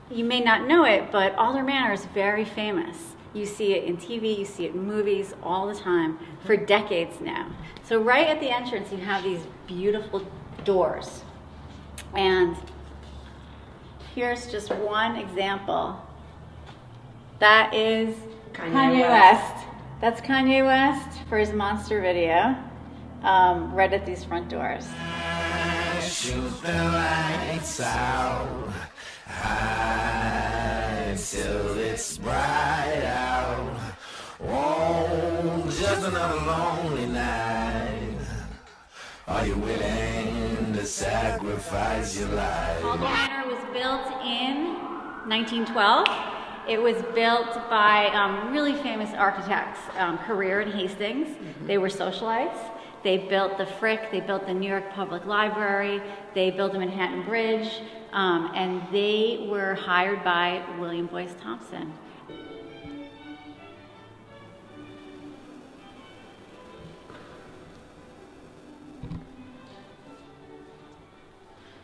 you may not know it, but Alder Manor is very famous. You see it in TV, you see it in movies all the time for decades now. So right at the entrance, you have these beautiful doors. And here's just one example. That is Kanye West. That's Kanye West for his Monster video, right at these front doors. Shoot the lights out high till it's bright out. Oh, just another lonely night. Are you willing to sacrifice your life? Alder Manor was built in 1912. It was built by really famous architects, Carrère and Hastings. They were socialites. They built the Frick, they built the New York Public Library, they built the Manhattan Bridge, and they were hired by William Boyce Thompson.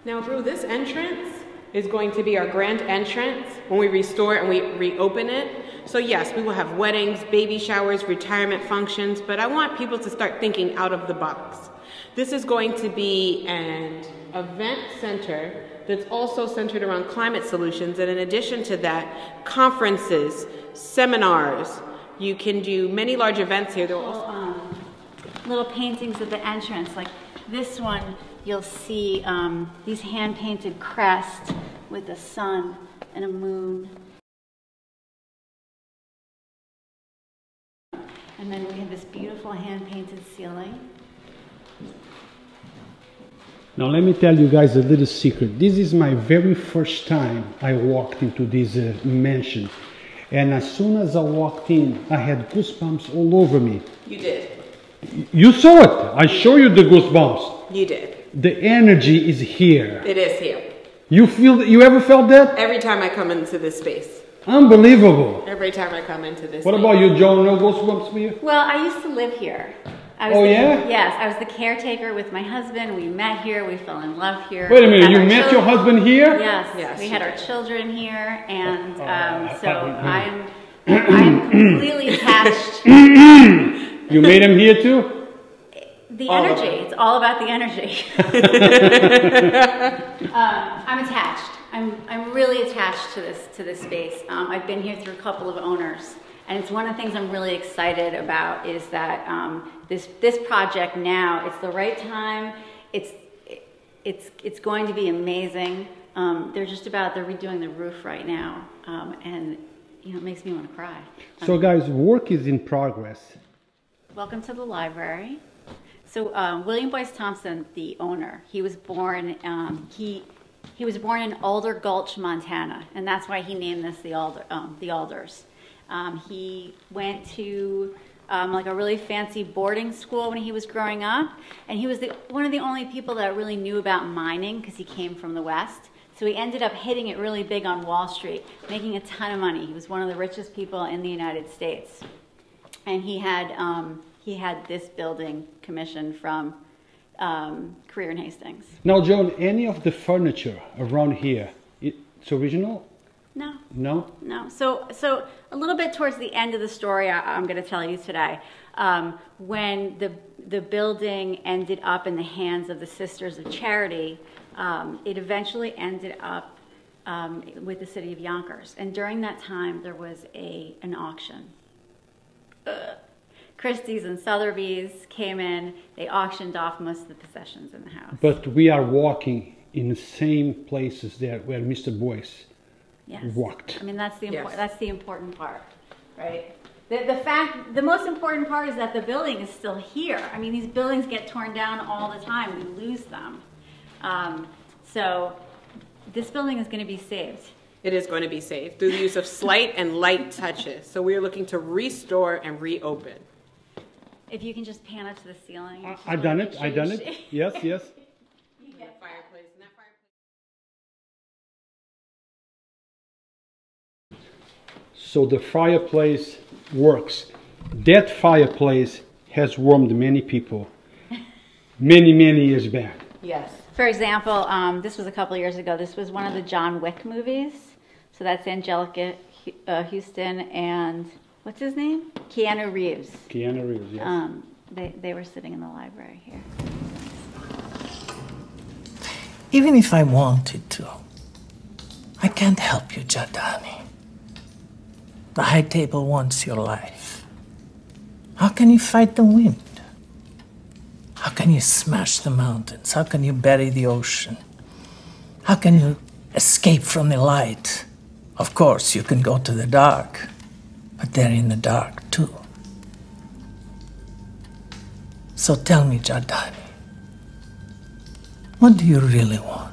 Now, Drew, this entrance is going to be our grand entrance when we restore and we reopen it. So yes, we will have weddings, baby showers, retirement functions, but I want people to start thinking out of the box. This is going to be an event center that's also centered around climate solutions, and in addition to that, conferences, seminars. You can do many large events here. There will also little paintings at the entrance, like this one, you'll see these hand-painted crests with a sun and a moon. And then we have this beautiful hand-painted ceiling. Now let me tell you guys a little secret. This is my very first time I walked into this mansion. And as soon as I walked in, I had goosebumps all over me. You did. You saw it. I show you the goosebumps. You did. The energy is here. It is here. You ever felt that? Every time I come into this space. Unbelievable. Every time I come into this What space. about you, Joan? No goosebumps for you? Well, I used to live here. Yeah? Yes, I was the caretaker with my husband. We met here. We fell in love here. Wait a minute, you met your husband here? Yes, we had our children here, and so I'm completely attached. You made him here too? The energy. It's all about the energy. I'm attached. I'm really attached to this space. I've been here through a couple of owners, and it's one of the things I'm really excited about is that this project now, it's the right time. It's going to be amazing. They're redoing the roof right now, and it makes me want to cry. So guys, work is in progress. Welcome to the library. So William Boyce Thompson, the owner, he was born he was born in Alder Gulch, Montana, and that's why he named this the Alders. He went to like a really fancy boarding school when he was growing up, and he was one of the only people that really knew about mining because he came from the West. So he ended up hitting it really big on Wall Street, making a ton of money. He was one of the richest people in the United States, and he had this building commissioned from Carrère and Hastings. Now, Joan, any of the furniture around here, it's original? No. No? No. So a little bit towards the end of the story I'm going to tell you today, when the building ended up in the hands of the Sisters of Charity, it eventually ended up with the city of Yonkers. And during that time, there was an auction. Christie's and Sotheby's came in. They auctioned off most of the possessions in the house. But we are walking in the same places there where Mr. Boyce walked. I mean, that's the important part, right? The most important part is that the building is still here. I mean, these buildings get torn down all the time. We lose them. So this building is going to be saved. It is going to be saved through the use of slight and light touches. So we are looking to restore and reopen. If you can just pan up to the ceiling. I done it. Yes, yes. That fireplace. And that fireplace. So the fireplace works. That fireplace has warmed many people many years back. Yes. For example, this was a couple of years ago. This was one of the John Wick movies. So that's Angelica Houston and what's his name? Keanu Reeves. Keanu Reeves, yes. They were sitting in the library here. Even if I wanted to, I can't help you, Giordani. The high table wants your life. How can you fight the wind? How can you smash the mountains? How can you bury the ocean? How can you escape from the light? Of course, you can go to the dark, but they're in the dark too. So tell me, Giordani, what do you really want?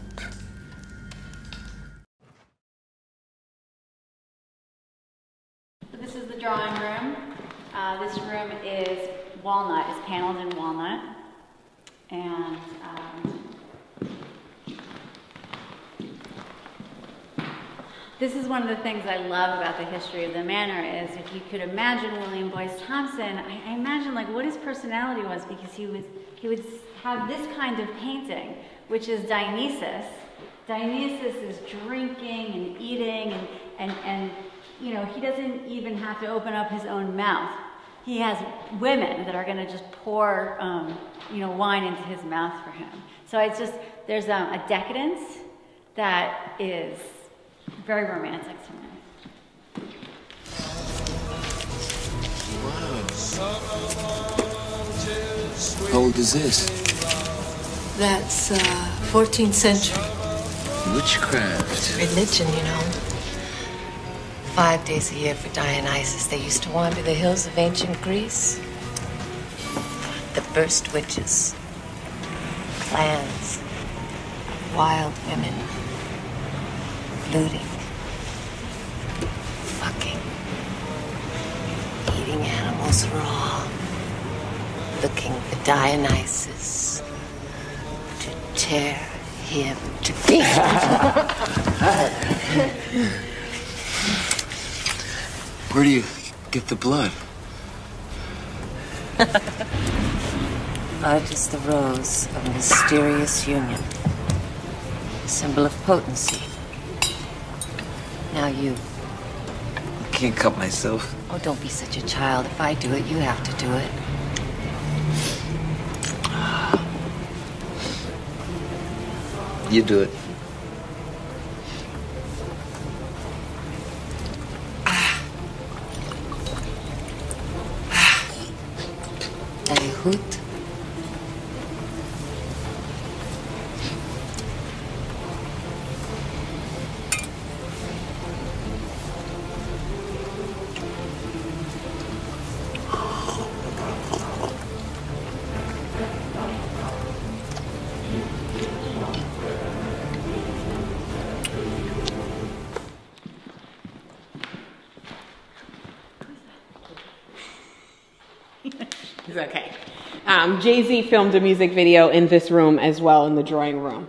This is the drawing room. This room is walnut, is paneled in walnut. And this is one of the things I love about the history of the manor is if you could imagine William Boyce Thompson, I imagine like what his personality was because he would have this kind of painting, which is Dionysus. Dionysus is drinking and eating and you know, he doesn't even have to open up his own mouth. He has women that are going to just pour, you know, wine into his mouth for him. So it's just, there's a decadence that is very romantic to me. How old is this? That's 14th century. Witchcraft. Religion, you know. 5 days a year for Dionysus, they used to wander the hills of ancient Greece. The first witches. Clans. Wild women. Looting. Fucking. Eating animals raw. Looking for Dionysus. To tear him to pieces. Where do you get the blood? Blood is the rose of a mysterious union. A symbol of potency. Now you. I can't cut myself. Oh, don't be such a child. If I do it, you have to do it. You do it. Hoot. It's okay. Jay-Z filmed a music video in this room as well, in the drawing room.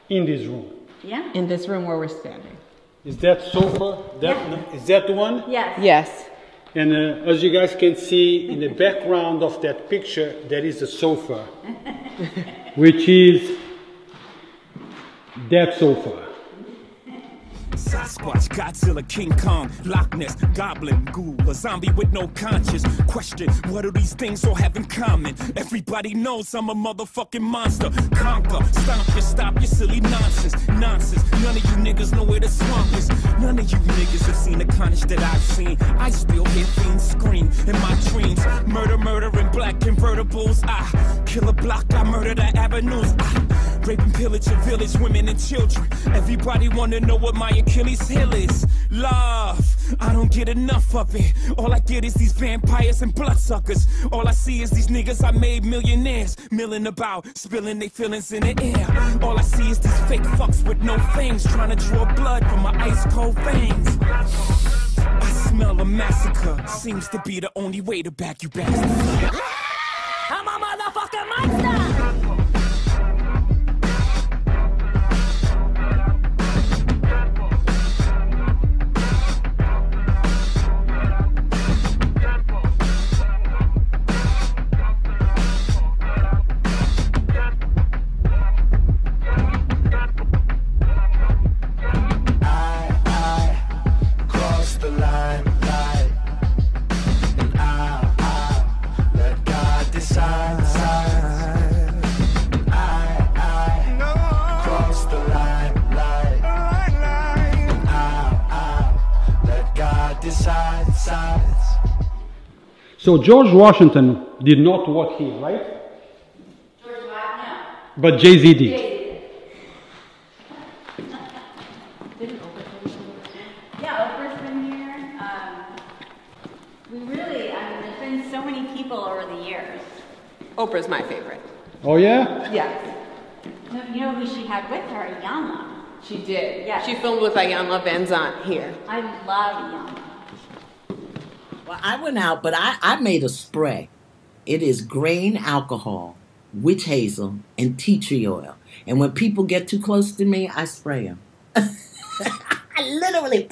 In this room. Yeah. In this room where we're standing. Is that sofa? Is that the one? Yes. Yes. And as you guys can see in the background of that picture, there is a sofa, which is that sofa. Sasquatch, Godzilla, King Kong, Loch Ness, Goblin, Ghoul, a zombie with no conscience. Question, what do these things all have in common? Everybody knows I'm a motherfucking monster. Conquer, stomp you, stop your silly nonsense. Nonsense, none of you niggas know where the swamp is. None of you niggas have seen the carnage that I've seen. I still hear fiends scream in my dreams. Murder, murder in black convertibles. I kill a block, I murder the avenues. I rape and pillage a village, women and children. Everybody wanna know what my Achilles heel is. Love, I don't get enough of it. All I get is these vampires and bloodsuckers. All I see is these niggas I made millionaires, milling about, spilling their feelings in the air. All I see is these fake fucks with no fangs, trying to draw blood from my ice cold veins. I smell a massacre, seems to be the only way to back you bastards. I'm a motherfucking monster! So George Washington did not walk here, right? George Washington, no. But Jay-Z did. Yeah, Oprah's been here. We really, I mean, there's been so many people over the years. Oprah's my favorite. Oh yeah? Yes. You know who she had with her? Ayanna. She did. Yes. She filmed with Ayanna Van Zant here. I love Ayanna. Well, I went out, but I made a spray. It is grain alcohol, witch hazel, and tea tree oil. And when people get too close to me, I spray them. I literally...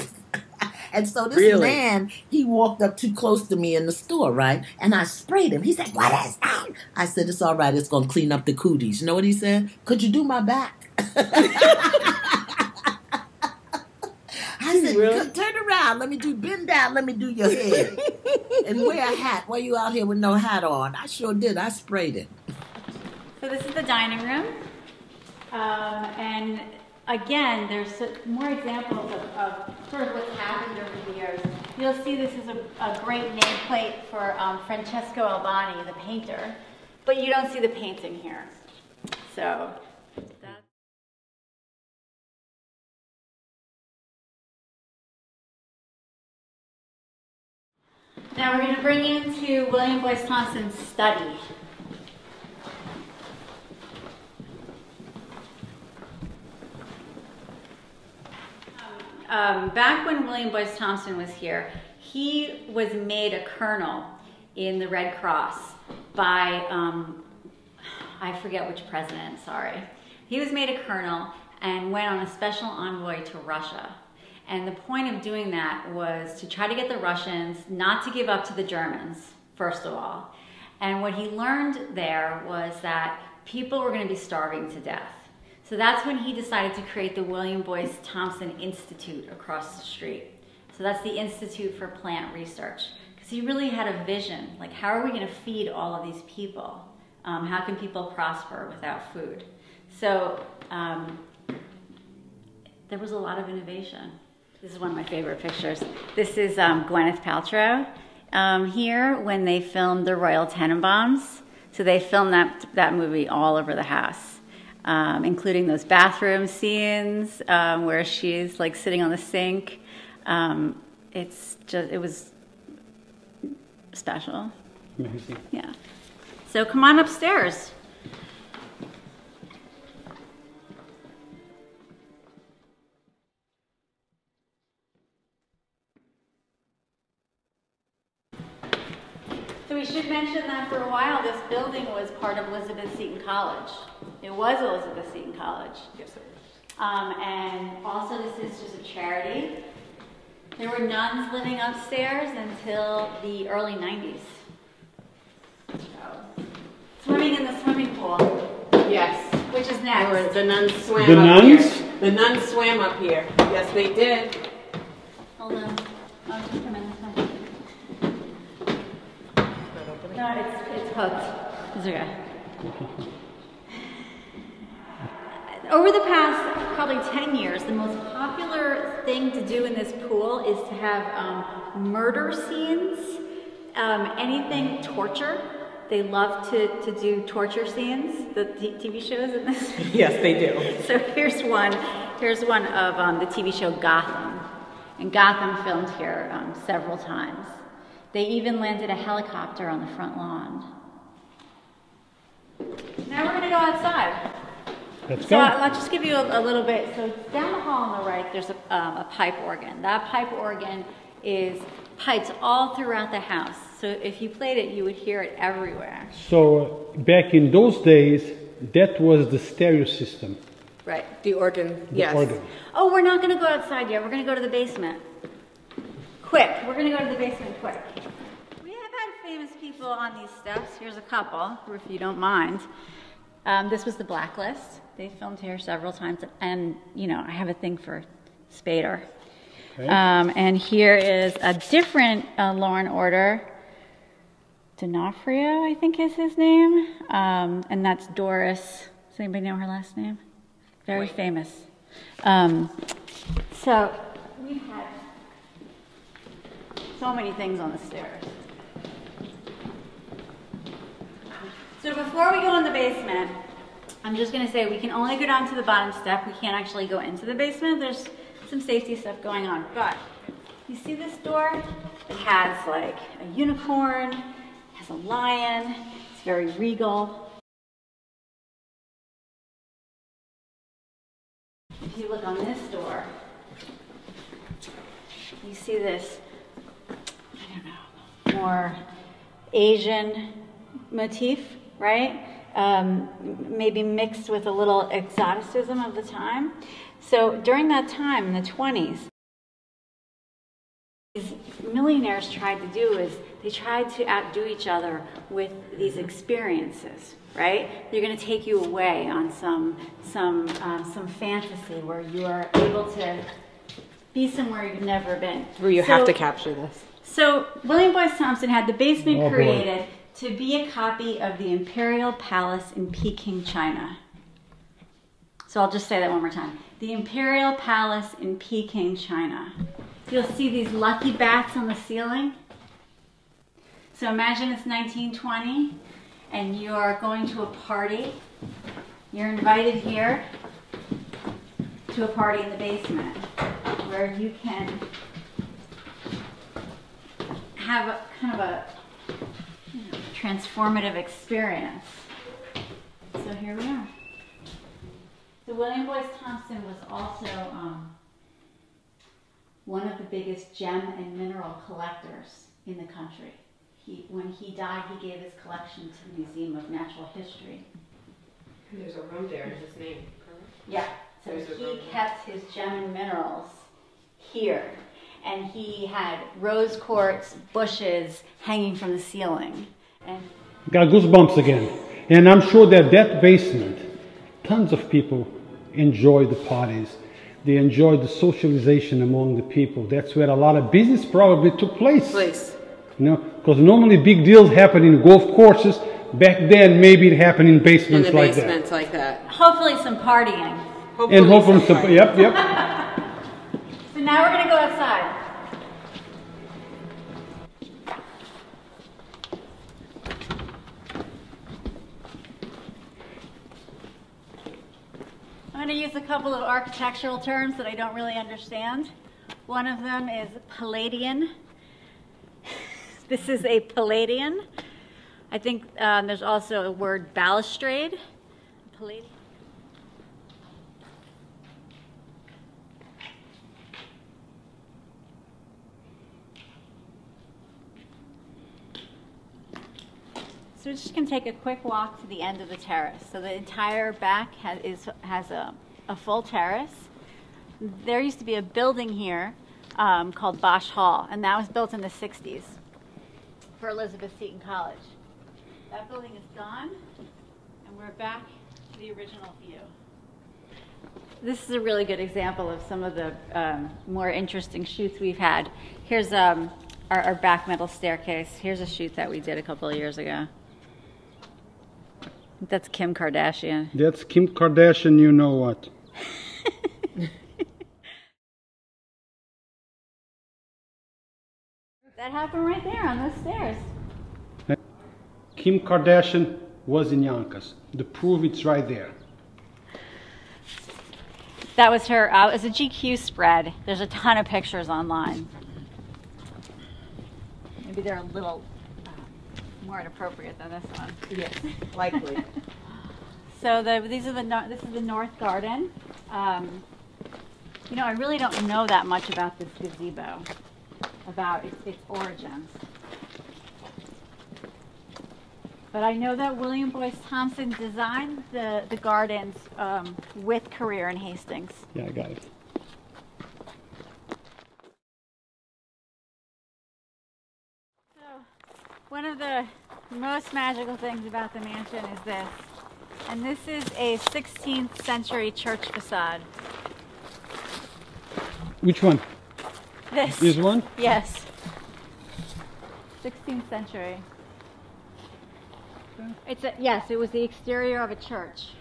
And so this man, he walked up too close to me in the store, right? And I sprayed him. He said, "What is that?" I said, "It's all right. It's going to clean up the cooties." You know what he said? "Could you do my back?" I said, "Turn around. Let me bend down. Let me do your hair. And wear a hat. Why you out here with no hat on?" I sure did. I sprayed it. So this is the dining room. And again, there's more examples of sort of what's happened over the years. You'll see this is a great nameplate for Francesco Albani, the painter, but you don't see the painting here. So that's... Now we're going to bring you into William Boyce Thompson's study. Back when William Boyce Thompson was here, he was made a colonel in the Red Cross by, I forget which president, sorry. He was made a colonel and went on a special envoy to Russia. And the point of doing that was to try to get the Russians not to give up to the Germans, first of all. And what he learned there was that people were going to be starving to death. So that's when he decided to create the William Boyce Thompson Institute across the street. So that's the Institute for Plant Research. Because he really had a vision, like how are we going to feed all of these people? How can people prosper without food? So there was a lot of innovation. This is one of my favorite pictures. This is Gwyneth Paltrow here when they filmed the Royal Tenenbaums. So they filmed that movie all over the house. Including those bathroom scenes where she's like sitting on the sink. It was special. Amazing. Yeah. So come on upstairs. So we should mention that for a while this building was part of Elizabeth Seton College. It was Elizabeth Seton College. Yes, it was. And also this is just a charity. There were nuns living upstairs until the early 90s. So, swimming in the swimming pool. Yes. Which is next. The nuns swam The up nuns? here. The nuns swam up here. Yes, they did. Hold on. Oh, just a minute. No, it's hooked. It's okay. Over the past probably 10 years, the most popular thing to do in this pool is to have murder scenes, anything torture. They love to do torture scenes, the TV shows in this. Yes, they do. So here's one of the TV show Gotham. And Gotham filmed here several times. They even landed a helicopter on the front lawn. Now we're going to go outside. Let's So go. I'll just give you a little bit. So down the hall on the right, there's a pipe organ. That pipe organ is pipes all throughout the house. So if you played it, you would hear it everywhere. So back in those days, that was the stereo system. Right. The organ. Yes. Organ. Oh, we're not going to go outside yet. We're going to go to the basement. Quick. We're going to go to the basement quick. We have had famous people on these steps. Here's a couple, if you don't mind. This was the Blacklist. They filmed here several times. And, you know, I have a thing for Spader. Okay. And here is a different Law and Order. D'Onofrio, I think is his name. And that's Doris. Does anybody know her last name? Very famous. So we've had so many things on the stairs. So before we go in the basement, I'm just gonna say we can only go down to the bottom step. We can't actually go into the basement. There's some safety stuff going on. But you see this door? It has like a unicorn, it has a lion, it's very regal. If you look on this door, you see this, I don't know, more Asian motif, right? Maybe mixed with a little exoticism of the time. So during that time, in the 20s, these millionaires tried to do is they tried to outdo each other with these experiences, right? They're going to take you away on some fantasy where you are able to be somewhere you've never been. Where you have to capture this. So William Boyce Thompson had the basement created to be a copy of the Imperial Palace in Peking, China. So I'll just say that one more time. The Imperial Palace in Peking, China. You'll see these lucky bats on the ceiling. So imagine it's 1920 and you're going to a party. You're invited here to a party in the basement where you can have a kind of a transformative experience. So here we are. So William Boyce Thompson was also one of the biggest gem and mineral collectors in the country. When he died, he gave his collection to the Museum of Natural History. And there's a room there in his name, correct? Yeah, so he kept his gem and minerals here. And he had rose quartz bushes hanging from the ceiling. And got goosebumps again. And I'm sure that that basement, tons of people enjoy the parties. They enjoy the socialization among the people. That's where a lot of business probably took place. You know, because normally big deals happen in golf courses. Back then, maybe it happened in basements like that. In the basements like that. Hopefully some partying. Hopefully some yep. So now we're going to go outside. I'm going to use a couple of architectural terms that I don't really understand. One of them is Palladian. This is a Palladian. I think there's also a word balustrade. Palladian. So we're just going to take a quick walk to the end of the terrace. So the entire back has a full terrace. There used to be a building here called Bosch Hall, and that was built in the 60s for Elizabeth Seton College. That building is gone, and we're back to the original view. This is a really good example of some of the more interesting shoots we've had. Here's our back metal staircase. Here's a shoot that we did a couple of years ago. That's Kim Kardashian. That's Kim Kardashian, you know what. That happened right there on those stairs. Kim Kardashian was in Yonkers. The proof it's right there. That was her, it was a GQ spread. There's a ton of pictures online. Maybe they're a little more inappropriate than this one. Yes, likely. So this is the North Garden. You know, I really don't know that much about this gazebo, about its origins. But I know that William Boyce Thompson designed the gardens with Carrère and Hastings. Yeah, I got it. So, one of the most magical things about the mansion is this. And this is a 16th century church facade. Which one? This one? Yes. 16th century. Yes, it was the exterior of a church.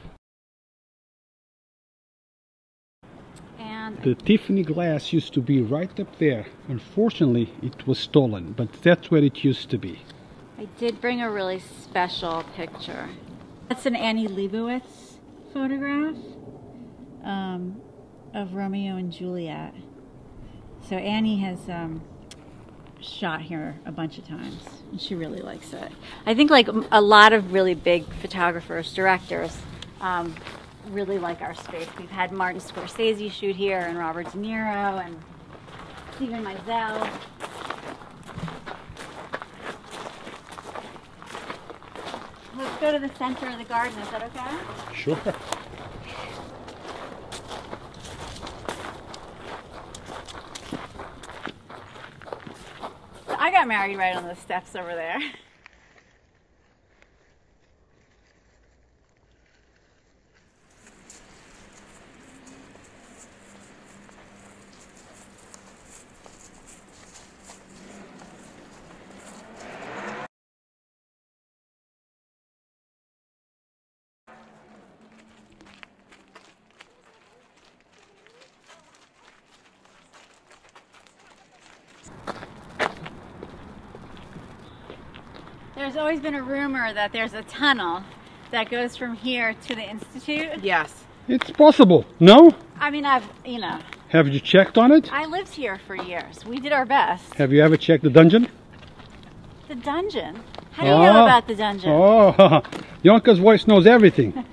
And the Tiffany glass used to be right up there. Unfortunately, it was stolen, but that's where it used to be. I did bring a really special picture. That's an Annie Leibovitz photograph of Romeo and Juliet. So Annie has shot here a bunch of times, and she really likes it. I think like a lot of really big photographers, directors, really like our space. We've had Martin Scorsese shoot here, and Robert De Niro, and Stephen Meisel. Let's go to the center of the garden. Is that okay? Sure. I got married right on the steps over there. There's always been a rumor that there's a tunnel that goes from here to the Institute. Yes. It's possible. No? I mean, you know. Have you checked on it? I lived here for years. We did our best. Have you ever checked the dungeon? The dungeon? How do you know about the dungeon? Oh, Yonkers voice knows everything.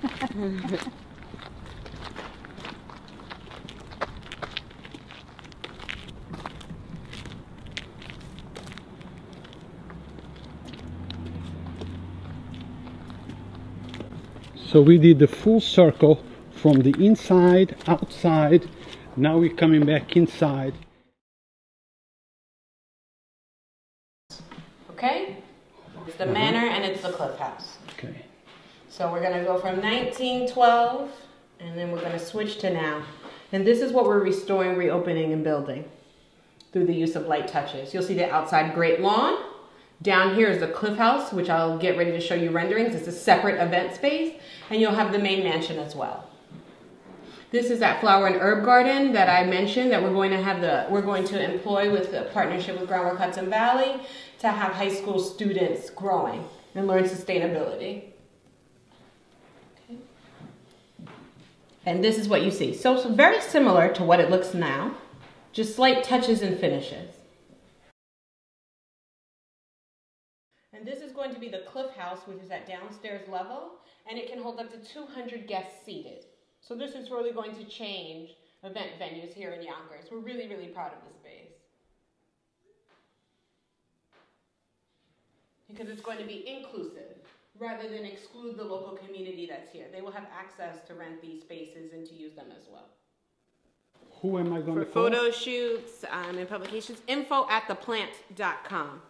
So we did the full circle from the inside, outside. Now we're coming back inside. Okay? It's the manor and it's the cliff house. Okay. So we're going to go from 1912 and then we're going to switch to now. And this is what we're restoring, reopening, and building through the use of light touches. You'll see the outside great lawn. Down here is the cliff house, which I'll get ready to show you renderings. It's a separate event space. And you'll have the main mansion as well. This is that flower and herb garden that I mentioned that we're going to employ with a partnership with Groundwork Hudson Valley to have high school students growing and learn sustainability. Okay. And this is what you see. So it's very similar to what it looks now, just slight touches and finishes. And this is going to be the cliff house, which is at downstairs level, and it can hold up to 200 guests seated. So this is really going to change event venues here in Yonkers. We're really, really proud of the space. Because it's going to be inclusive, rather than exclude the local community that's here. They will have access to rent these spaces and to use them as well. Who am I going to For call? photo shoots and publications, info@theplant.com.